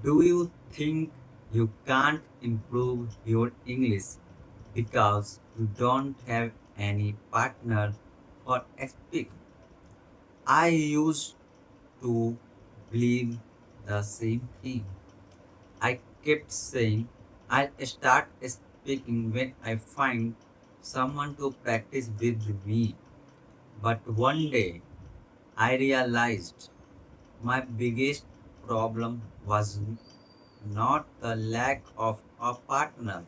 Do you think you can't improve your English because you don't have any partner for speaking? I used to believe the same thing. I kept saying I'll start speaking when I find someone to practice with me. But one day I realized my biggest problem was not the lack of a partner,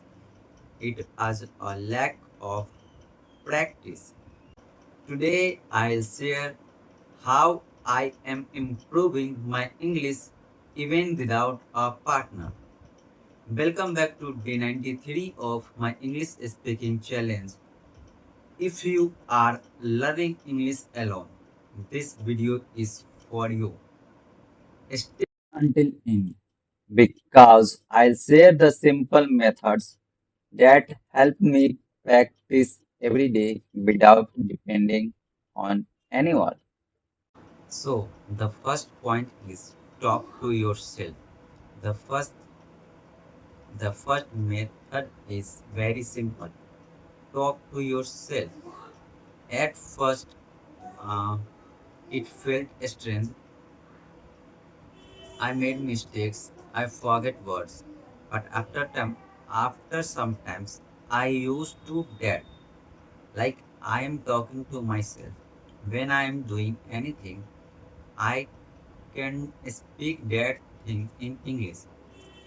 it was a lack of practice. Today I'll share how I am improving my English even without a partner. Welcome back to day 93 of my English speaking challenge. If you are learning English alone, this video is for you. Stay until end because I'll share the simple methods that help me practice every day without depending on anyone. So, the first point is talk to yourself. The first the first method is very simple. Talk to yourself. At first, uh, it felt strange. I made mistakes. I forget words. But after sometimes, I used to that. Like I am talking to myself. When I am doing anything, I can speak that thing in English.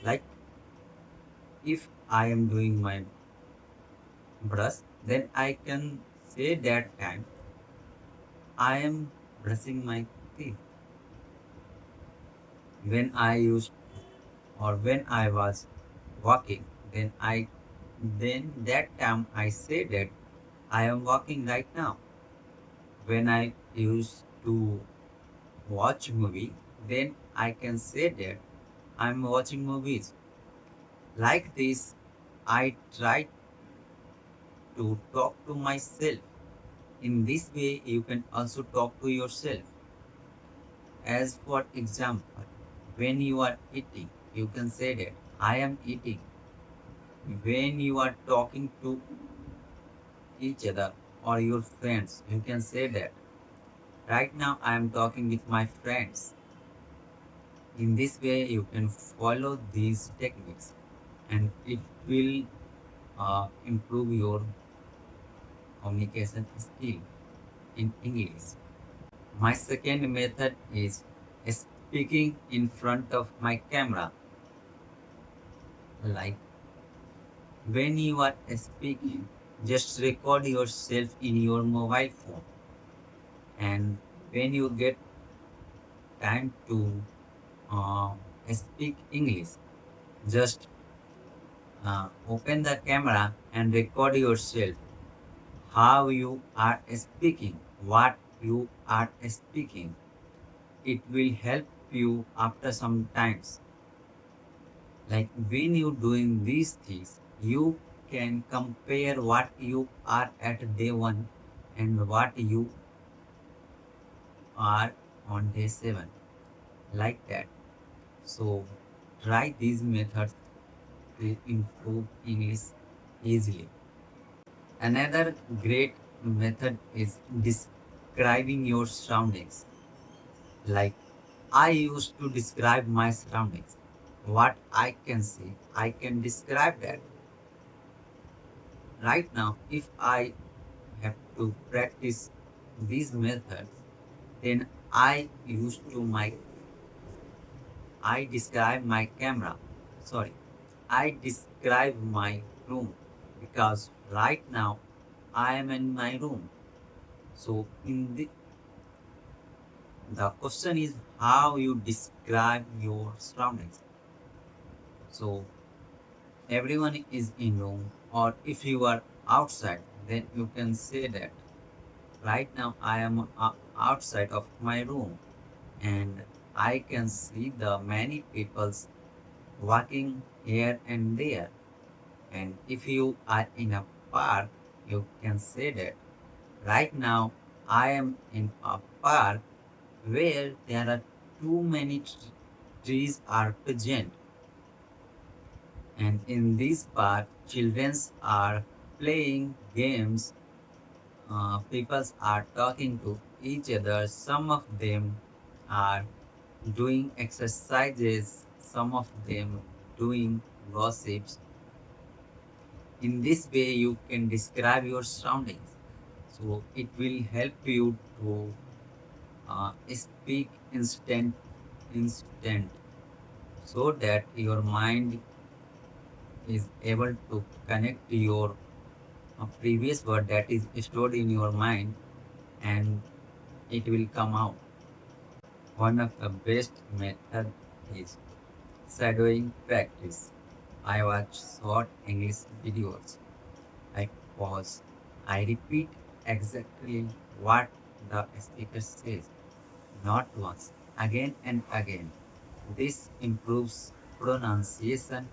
Like if I am doing my brush, then I can say that time I am brushing my teeth. When I used or when I was walking, then that time I say that I am walking right now. When I used to watch movie, then I can say that I'm watching movies. Like this, I try to talk to myself. In this way, you can also talk to yourself. As for example, when you are eating, you can say that I am eating. When you are talking to each other or your friends, you can say that right now I am talking with my friends. In this way, you can follow these techniques and it will improve your communication skill in English. My second method is speaking in front of my camera. Like when you are speaking, just record yourself in your mobile phone. And when you get time to uh, speak English, just open the camera and record yourself how you are speaking, what you are speaking. It will help you after some times. Like when you doing these things, you can compare what you are at day one and what you are on day seven. Like that. So try these methods to improve English easily. Another great method is describing your surroundings. Like I used to describe my surroundings. What I can see, I can describe that. Right now, if I have to practice these methods, then I describe my camera. Sorry, I describe my room because right now I am in my room. So the question is how you describe your surroundings. So everyone is in room, or if you are outside, then you can say that right now I am outside of my room and I can see the many peoples walking here and there. And if you are in a park, you can say that right now I am in a park where there are too many trees are present. And in this part, children are playing games, people are talking to each other, some of them are doing exercises, some of them doing gossips. In this way, you can describe your surroundings. So it will help you to speak instant, so that your mind is able to connect to your previous word that is stored in your mind, and it will come out. One of the best method is shadowing practice. I watch short English videos. I pause. I repeat exactly what the speaker says, not once, again and again. This improves pronunciation,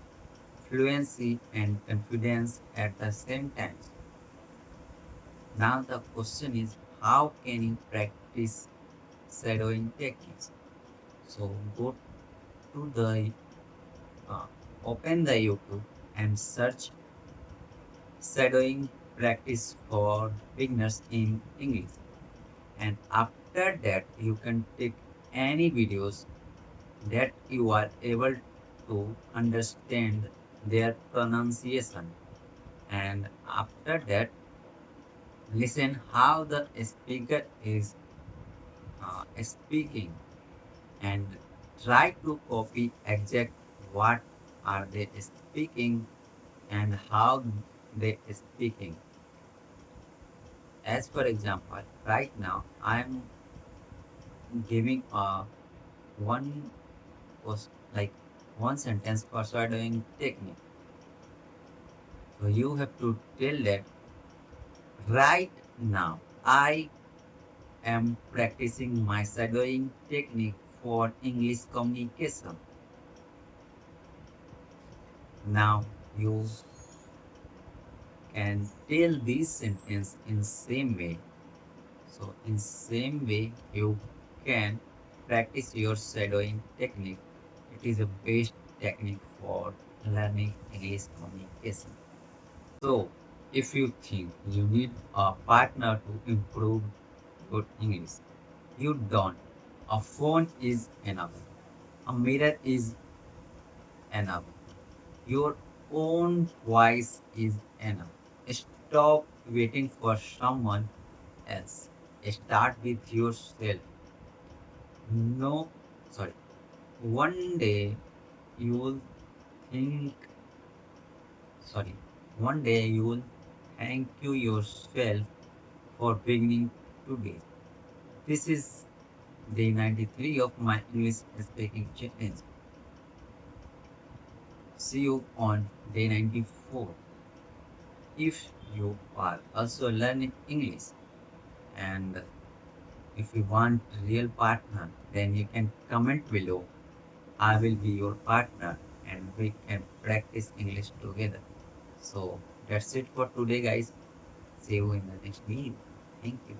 fluency, and confidence at the same time. Now the question is, how can you practice shadowing techniques? So go to the uh, open the YouTube and search shadowing practice for beginners in English. And after that, you can take any videos that you are able to understand their pronunciation. And after that, listen how the speaker is speaking, and try to copy exact what are they speaking and how they speaking. As for example, right now I'm giving a one was like one sentence for shadowing technique. So you have to tell that right now I am practicing my shadowing technique for English communication. Now you can tell this sentence in same way. So in same way you can practice your shadowing technique. It is a best technique for learning English communication. So if you think you need a partner to improve your English, you don't. A phone is enough. A mirror is enough. Your own voice is enough. Stop waiting for someone else. Start with yourself. No, sorry. One day you will think, sorry. One day you will thank you yourself for beginning today. This is day 93 of my English speaking challenge. See you on day 94. If you are also learning English, and if you want real partner, then you can comment below. I will be your partner and we can practice English together. So that's it for today, guys. See you in the next video. Thank you.